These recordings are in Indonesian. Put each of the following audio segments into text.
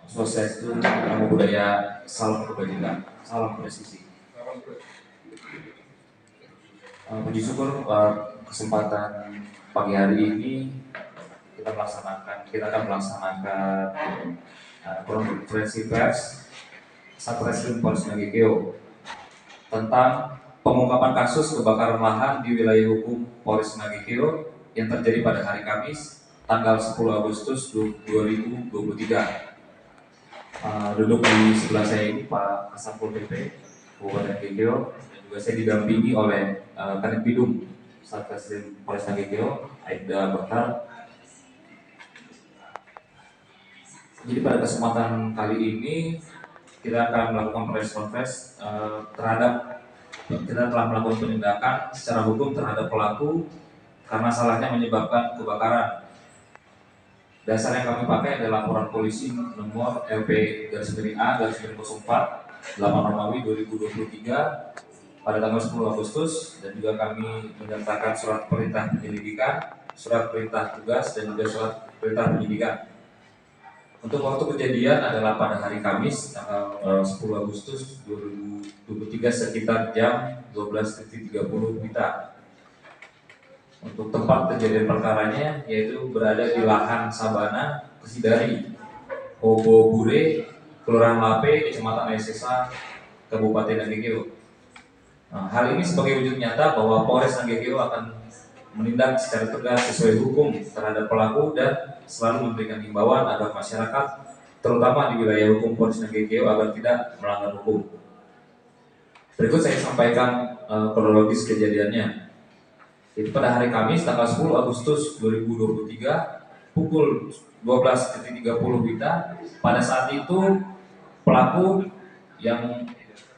Swastiastu, Namo Buddhaya, salam kebajikan, salam presisi. Puji syukur kesempatan pagi hari ini kita akan melaksanakan konferensi pers Satreskrim Polres Nagekeo tentang pengungkapan kasus kebakaran lahan di wilayah hukum Polres Nagekeo yang terjadi pada hari Kamis tanggal 10 Agustus 2023. Duduk di sebelah saya ini Pak Kasatpol PP Kabupaten Nagekeo, dan juga saya didampingi oleh Kanit Bidum Satreskrim Polres Nagekeo, Aibda Bakar. Jadi pada kesempatan kali ini kita akan melakukan press conference kita telah melakukan penindakan secara hukum terhadap pelaku karena salahnya menyebabkan kebakaran. Dasar yang kami pakai adalah laporan polisi nomor LP-A-04 8 Romawi 2023 pada tanggal 10 Agustus, dan juga kami menyertakan surat perintah penyelidikan, surat perintah tugas, dan juga surat perintah penyidikan. Untuk waktu kejadian adalah pada hari Kamis tanggal 10 Agustus 2023 sekitar jam 12.30 WITA. Untuk tempat kejadian perkaranya yaitu berada di lahan Sabana, Kesidari, Obobure, Kelurahan Lape, Kecamatan Esesa, Kabupaten Nagekeo. Hal ini sebagai wujud nyata bahwa Polres Nagekeo akan menindak secara tegas sesuai hukum terhadap pelaku dan selalu memberikan himbauan agar masyarakat, terutama di wilayah hukum Polres Nagekeo, agar tidak melanggar hukum. Berikut saya sampaikan kronologis kejadiannya. Jadi pada hari Kamis tanggal 10 Agustus 2023 pukul 12.30 WITA, pada saat itu pelaku yang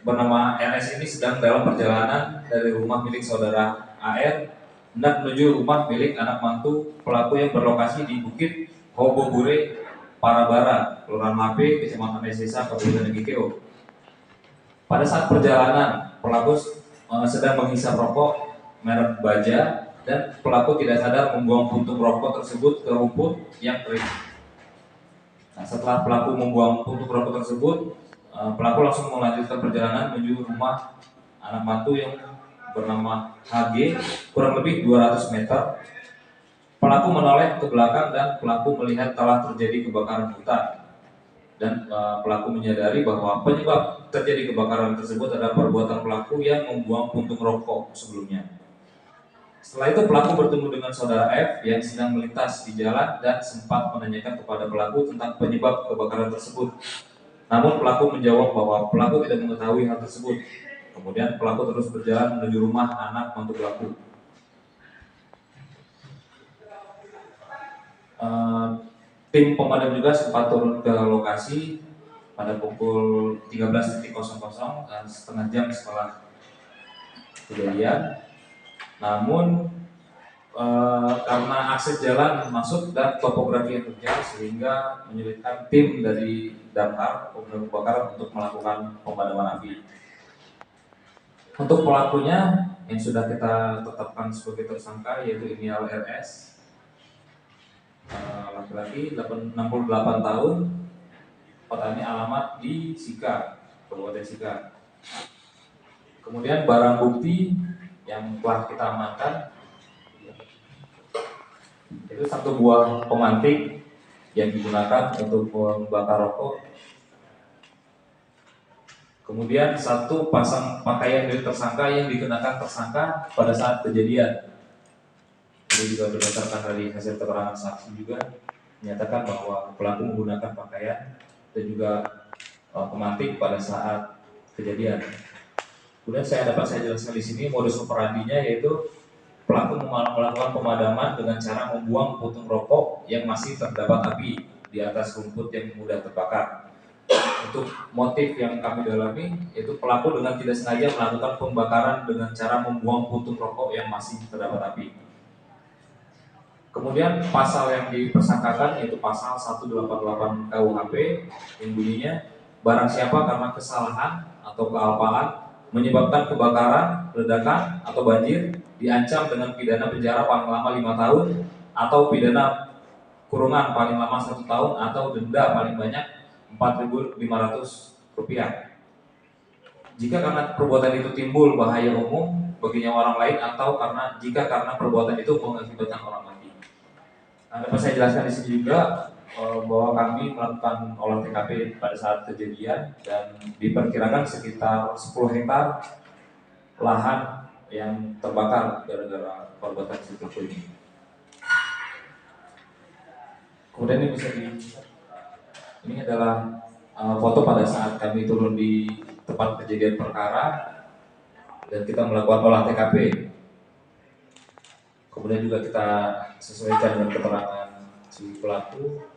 bernama NS ini sedang dalam perjalanan dari rumah milik saudara AR hendak menuju rumah milik anak mantu pelaku yang berlokasi di Bukit Hobobure, Parabara, Kelurahan Lape, Kecamatan Esesa, Kabupaten Nagekeo. Pada saat perjalanan, pelaku sedang menghisap rokok merek Baja, dan pelaku tidak sadar membuang puntung rokok tersebut ke rumput yang kering. Setelah pelaku membuang puntung rokok tersebut, pelaku langsung melanjutkan perjalanan menuju rumah anak mantu yang bernama HG, kurang lebih 200 meter. Pelaku menoleh ke belakang dan pelaku melihat telah terjadi kebakaran hutan. Dan pelaku menyadari bahwa penyebab terjadi kebakaran tersebut adalah perbuatan pelaku yang membuang puntung rokok sebelumnya. Setelah itu pelaku bertemu dengan saudara F yang sedang melintas di jalan dan sempat menanyakan kepada pelaku tentang penyebab kebakaran tersebut. Namun pelaku menjawab bahwa pelaku tidak mengetahui hal tersebut. Kemudian pelaku terus berjalan menuju rumah anak mantu pelaku. Tim pemadam juga sempat turun ke lokasi pada pukul 13.00 dan setengah jam setelah kejadian. Namun karena akses jalan masuk dan topografi yang terjal sehingga menyulitkan tim dari damkar pemadam kebakaran untuk melakukan pemadaman api. Untuk pelakunya yang sudah kita tetapkan sebagai tersangka yaitu inisial RS, laki-laki 68 tahun, kotanya alamat di Sika, Kabupaten Sika. Kemudian barang bukti yang telah kita amankan itu satu buah pemantik yang digunakan untuk membakar rokok. Kemudian satu pasang pakaian milik tersangka yang dikenakan tersangka pada saat kejadian. Ini juga berdasarkan dari hasil keterangan saksi juga menyatakan bahwa pelaku menggunakan pakaian dan juga pemantik pada saat kejadian. Kemudian dapat saya jelaskan di sini modus operandinya yaitu pelaku melakukan pemadaman dengan cara membuang puntung rokok yang masih terdapat api di atas rumput yang mudah terbakar. Untuk motif yang kami dalami yaitu pelaku dengan tidak sengaja melakukan pembakaran dengan cara membuang puntung rokok yang masih terdapat api. Kemudian pasal yang dipersangkakan yaitu pasal 188 KUHP yang bunyinya barang siapa karena kesalahan atau kealpaan menyebabkan kebakaran, ledakan, atau banjir diancam dengan pidana penjara paling lama 5 tahun atau pidana kurungan paling lama 1 tahun atau denda paling banyak Rp4.500 jika karena perbuatan itu timbul bahaya umum bagi nyawa orang lain atau karena perbuatan itu mengakibatkan orang mati. Nah, dapat saya jelaskan di sini juga bahwa kami melakukan olah TKP pada saat kejadian dan diperkirakan sekitar 10 hektar lahan yang terbakar gara-gara perbuatan si pelaku ini. Kemudian ini adalah foto pada saat kami turun di tempat kejadian perkara dan kita melakukan olah TKP. Kemudian juga kita sesuaikan dengan keterangan si pelaku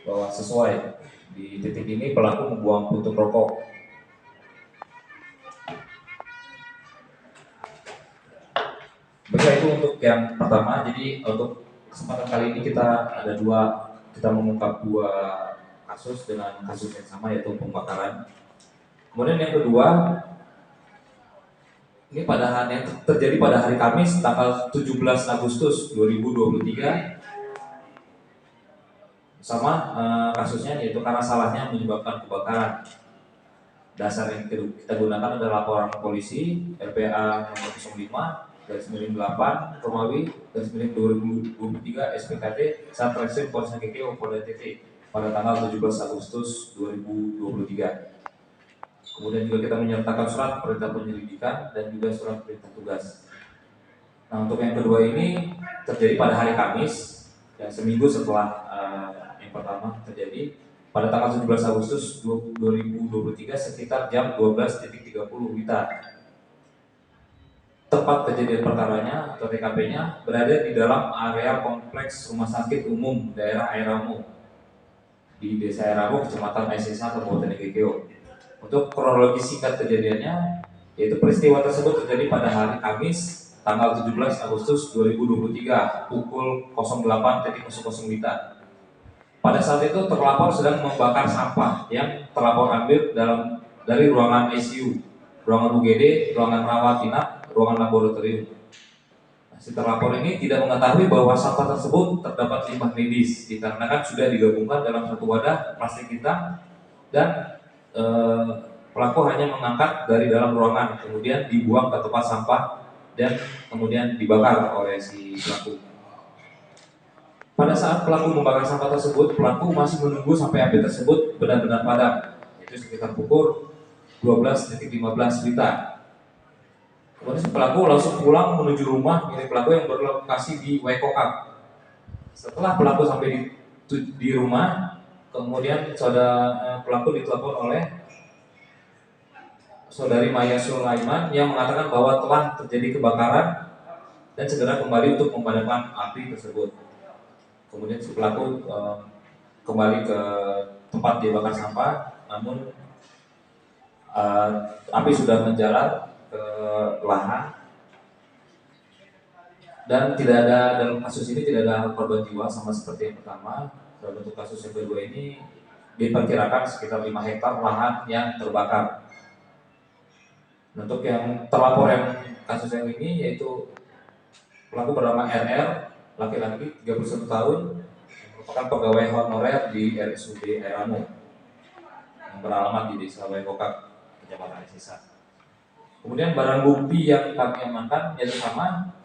bahwa sesuai di titik ini pelaku membuang puntung rokok. Baik, itu untuk yang pertama. Jadi untuk kesempatan kali ini kita mengungkap 2 kasus dengan kasus yang sama, yaitu pembakaran. Kemudian yang kedua, ini yang terjadi pada hari Kamis tanggal 17 Agustus 2023. Sama kasusnya, yaitu karena salahnya menyebabkan kebakaran. Dasar yang kita gunakan adalah laporan polisi LPA nomor 05/8 Romawi /2023 SPKT Satreskrim Polres GKO Polda NTT pada tanggal 17 Agustus 2023. Kemudian juga kita menyertakan surat perintah penyelidikan dan juga surat perintah tugas. Nah, untuk yang kedua ini terjadi pada hari Kamis, yang seminggu setelah yang pertama terjadi pada tanggal 17 Agustus 2023 sekitar jam 12.30 WITA. Tempat kejadian perkaranya atau TKP-nya berada di dalam area kompleks Rumah Sakit Umum Daerah Airamo di Desa Airamo, Kecamatan Aisisa, Kabupaten GKO. Untuk kronologi singkat kejadiannya, yaitu peristiwa tersebut terjadi pada hari Kamis tanggal 17 Agustus 2023 pukul 08.00 WITA. Pada saat itu terlapor sedang membakar sampah yang terlapor ambil dari ruangan ICU, ruangan UGD, ruangan rawat inap, ruangan laboratorium. Nah, si terlapor ini tidak mengetahui bahwa sampah tersebut terdapat limbah medis dikarenakan sudah digabungkan dalam satu wadah plastik hitam dan pelaku hanya mengangkat dari dalam ruangan, kemudian dibuang ke tempat sampah dan kemudian dibakar oleh si pelaku. Pada saat pelaku membakar sampah tersebut, pelaku masih menunggu sampai api tersebut benar-benar padam, yaitu sekitar pukul 12.15 WITA. Kemudian pelaku langsung pulang menuju rumah milik pelaku yang berlokasi di Waikokak. Setelah pelaku sampai di rumah, kemudian pelaku ditelepon oleh saudari Maya Sulaiman yang mengatakan bahwa telah terjadi kebakaran dan segera kembali untuk memadamkan api tersebut. Kemudian si pelaku kembali ke tempat dia bakar sampah, namun api sudah menjalar ke lahan dan dalam kasus ini tidak ada korban jiwa sama seperti yang pertama. Dalam bentuk kasus yang kedua ini diperkirakan sekitar 5 hektar lahan yang terbakar. Untuk yang terlapor yang kasus yang ini yaitu pelaku bernama RR, laki-laki 31 tahun, merupakan pegawai honorer di RSUD Airamo yang beralamat di Desa Waikokak, Kecamatan Aisisa. Kemudian barang bukti yang kami amankan yaitu sama.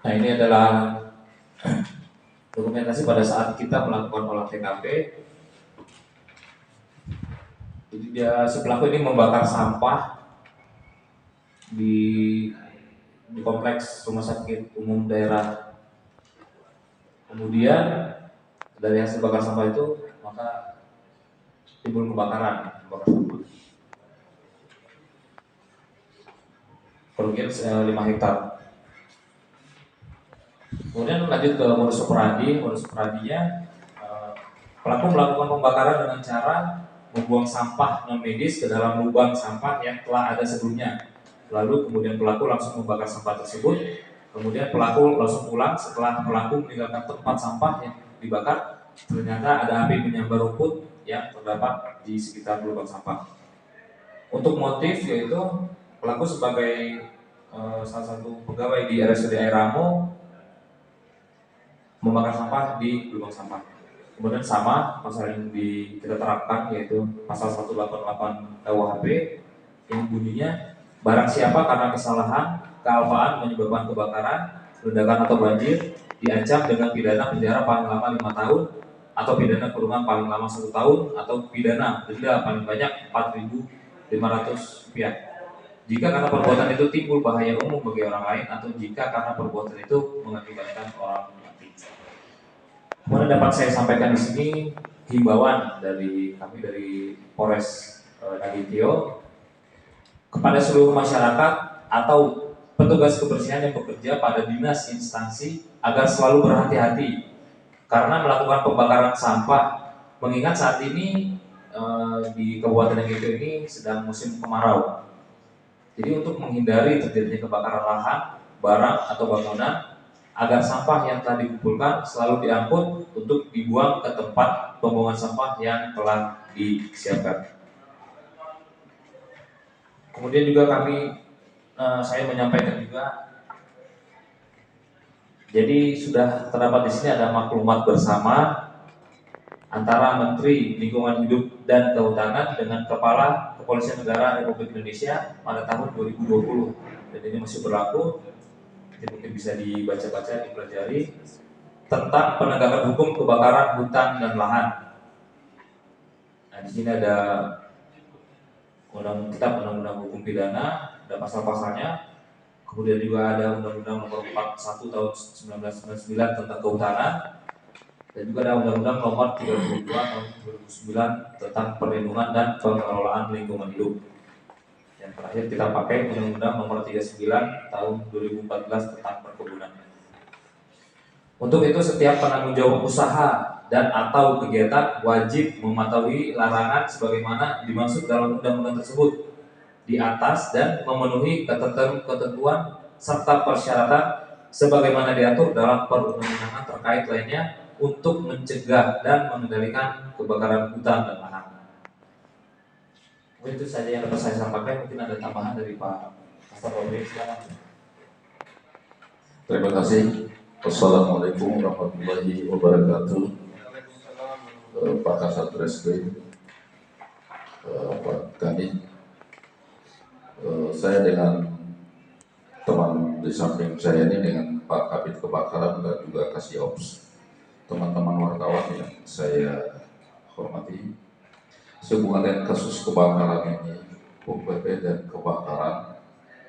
Nah, ini adalah dokumentasi pada saat kita melakukan olah TKP. Jadi si pelaku ini membakar sampah di kompleks Rumah Sakit Umum Daerah. Kemudian dari hasil bakar sampah itu maka timbul kebakaran, bakar sampah. Kerugian 5 hektar. Kemudian lanjut ke modus operandinya, pelaku melakukan pembakaran dengan cara membuang sampah non medis ke dalam lubang sampah yang telah ada sebelumnya. Lalu kemudian pelaku langsung membakar sampah tersebut. Kemudian pelaku langsung pulang setelah pelaku meninggalkan tempat sampah yang dibakar. ternyata ada api menyambar rumput yang terdapat di sekitar lubang sampah. Untuk motif yaitu pelaku sebagai salah satu pegawai di RSUD Airamo membakar sampah di lubang sampah. Kemudian sama pasal yang kita terapkan yaitu pasal 188 KUHP yang bunyinya barang siapa karena kesalahan, kealpaan menyebabkan kebakaran, ledakan atau banjir diancam dengan pidana penjara paling lama 5 tahun atau pidana kurungan paling lama 1 tahun atau pidana denda paling banyak Rp4.500 jika karena perbuatan itu timbul bahaya umum bagi orang lain atau jika karena perbuatan itu mengakibatkan orang mati. Kemudian dapat saya sampaikan di sini himbauan dari kami dari Polres Nagitio kepada seluruh masyarakat atau petugas kebersihan yang bekerja pada dinas instansi agar selalu berhati-hati karena melakukan pembakaran sampah, mengingat saat ini di Kabupaten Nagitio ini sedang musim kemarau. Jadi untuk menghindari terjadinya kebakaran lahan, barang atau bangunan, agar sampah yang telah dikumpulkan selalu diangkut untuk dibuang ke tempat pembuangan sampah yang telah disiapkan. Kemudian juga saya menyampaikan juga, jadi sudah terdapat di sini ada maklumat bersama antara Menteri Lingkungan Hidup dan Kehutanan dengan Kepala Kepolisian Negara Republik Indonesia pada tahun 2020 dan ini masih berlaku. Jadi mungkin bisa dibaca-baca, dipelajari tentang penegakan hukum kebakaran hutan dan lahan. Nah, di sini ada undang-undang hukum pidana, ada pasal-pasalnya. Kemudian juga ada Undang-Undang Nomor 41 Tahun 1999 tentang Kehutanan, dan juga ada Undang-Undang Nomor 32 Tahun 2009 tentang Perlindungan dan Pengelolaan Lingkungan Hidup. Yang terakhir kita pakai Undang-Undang Nomor 39 Tahun 2014 tentang Perkebunan. Untuk itu setiap penanggung jawab usaha dan atau kegiatan wajib mematuhi larangan sebagaimana dimaksud dalam undang-undang tersebut di atas dan memenuhi ketentuan serta persyaratan sebagaimana diatur dalam perundang-undangan terkait lainnya untuk mencegah dan mengendalikan kebakaran hutan dan lahan. Mungkin itu saja yang dapat saya sampaikan. Mungkin ada tambahan dari Pak Pastor Robin. Silakan. Terima kasih. Wassalamualaikum warahmatullahi wabarakatuh. Pak Kasat Reskrim, Pak Kani, saya dengan teman di samping saya ini dengan Pak Kabid Kebakaran dan juga Kasih Ops, teman-teman wartawan yang saya hormati. Sehubungan dengan kasus kebakaran ini, UPP dan kebakaran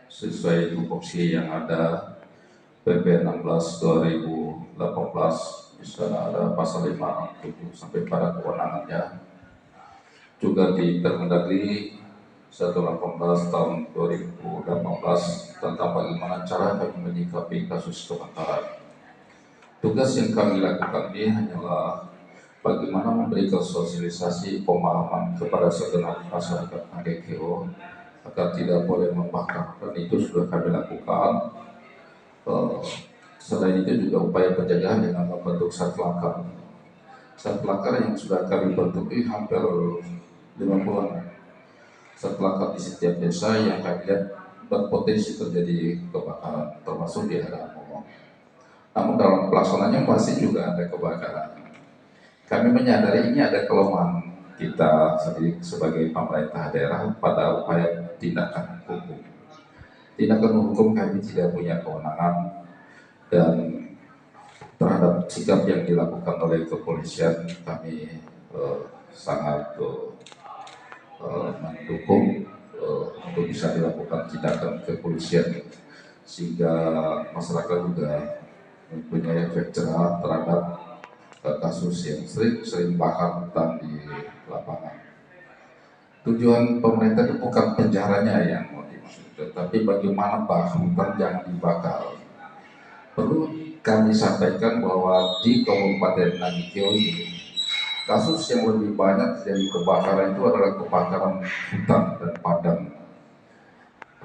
sesuai tupoksi yang ada PP 16/2018, di sana ada pasal 567 sampai pada kewenangannya. Juga di Permendagri 118 tahun 2018 tentang bagaimana cara kami menyikapi kasus kebakaran. Tugas yang kami lakukan ini hanyalah bagaimana memberikan sosialisasi pemahaman kepada segenap masyarakat Nagitio agar tidak boleh membakar, dan itu sudah kami lakukan. Selain itu juga upaya pencegahan dengan membentuk satlancar. Satlancar yang sudah kami bentuk ini hampir 50-an. Satlancar di setiap desa yang kami lihat berpotensi terjadi kebakaran, termasuk di daerah Momong. Namun dalam pelaksanaannya masih juga ada kebakaran. Kami menyadari ini ada kelemahan kita sebagai pemerintah daerah pada upaya tindakan hukum. Tindakan hukum kami tidak punya kewenangan, dan terhadap sikap yang dilakukan oleh kepolisian kami sangat mendukung untuk bisa dilakukan tindakan kepolisian sehingga masyarakat juga mempunyai efek jerah terhadap kasus yang sering bakar hutan di lapangan. Tujuan pemerintah itu bukan penjaranya yang mau dimaksud, tetapi bagaimana hutan jangan dibakar. Perlu kami sampaikan bahwa di Kabupaten Nagitio ini kasus yang lebih banyak dari kebakaran itu adalah kebakaran hutan dan padang,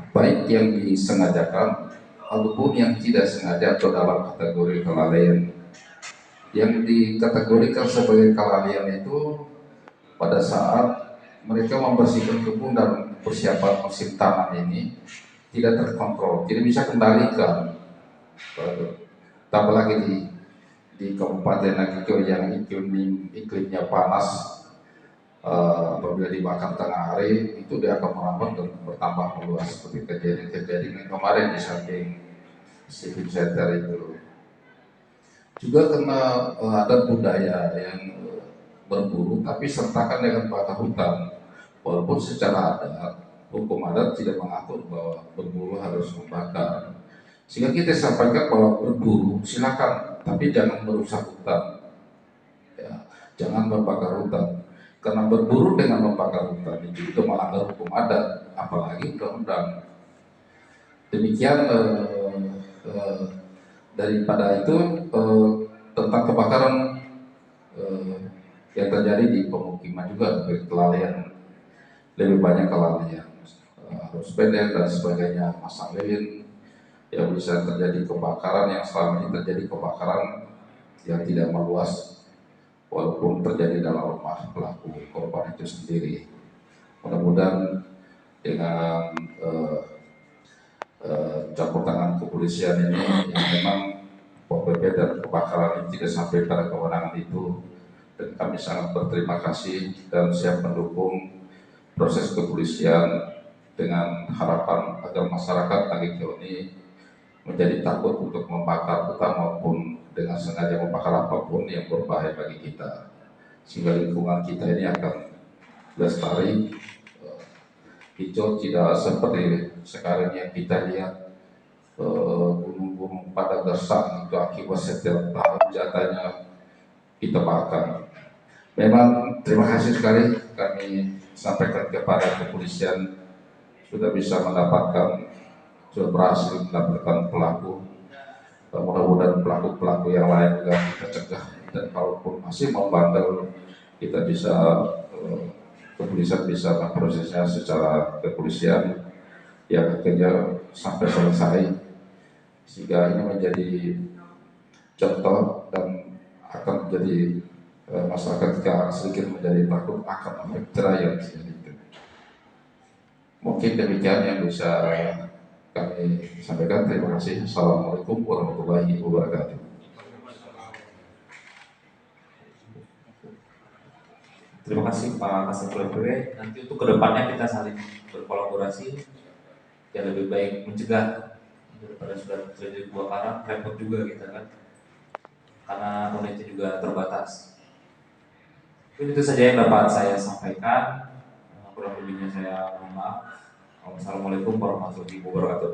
baik yang disengajakan ataupun yang tidak sengaja atau dalam kategori kelalaian. Yang dikategorikan sebagai kelalaian itu pada saat mereka membersihkan kebun dan persiapan musim tanam ini tidak terkontrol, tidak bisa kendalikan. Tambah lagi di Kabupaten Nagito yang iklimnya panas, apabila dibakar tengah hari itu dia akan merambat dan bertambah meluas seperti kejadian yang kemarin di samping Civic Center itu. Juga karena ada budaya yang berburu tapi sertakan dengan bakar hutan, walaupun secara adat hukum adat tidak mengatur bahwa berburu harus membakar, sehingga kita sampaikan bahwa berburu silakan tapi jangan merusak hutan, ya, jangan membakar hutan, karena berburu dengan membakar hutan itu juga melanggar hukum adat apalagi undang-undang. Demikian daripada itu tentang kebakaran yang terjadi di pemukiman juga kelalaian, lebih banyak kelalaian, harus pendek dan sebagainya, masang lilin yang bisa terjadi kebakaran yang selama ini terjadi kebakaran yang tidak meluas walaupun terjadi dalam rumah pelaku korban itu sendiri. Mudah-mudahan dengan campur tangan kepolisian ini yang memang PPP dan kebakaran ini tidak sampai pada kewenangan itu, dan kami sangat berterima kasih dan siap mendukung proses kepolisian dengan harapan agar masyarakat Nagito ini menjadi takut untuk membakar hutan maupun dengan sengaja membakar apapun yang berbahaya bagi kita, sehingga lingkungan kita ini akan lestari, hijau, tidak seperti sekarang yang kita lihat gunung-gunung pada gersang itu akibat setiap tahun jatahnya kita bakar. Memang terima kasih sekali kami sampaikan kepada kepolisian sudah bisa mendapatkan, sudah berhasil mendapatkan pelaku. Mudah-mudahan pelaku-pelaku yang lain juga kita cegah, dan kalaupun masih membandel kita bisa kepolisian bisa memprosesnya secara kepolisian yang akhirnya sampai selesai, sehingga ini menjadi contoh dan akan menjadi masyarakat jika sedikit menjadi takut akan efek jerah itu. Mungkin demikian yang bisa kami sampaikan. Terima kasih. Assalamualaikum warahmatullahi wabarakatuh. Terima kasih Pak Kasat PPW. Nanti untuk kedepannya kita saling berkolaborasi yang lebih baik mencegah daripada sudah terjadi kebakaran, repot juga kita kan, karena unitnya juga terbatas. Itu saja yang dapat saya sampaikan. Kurang lebihnya saya mohon maaf. Wassalamualaikum warahmatullahi wabarakatuh.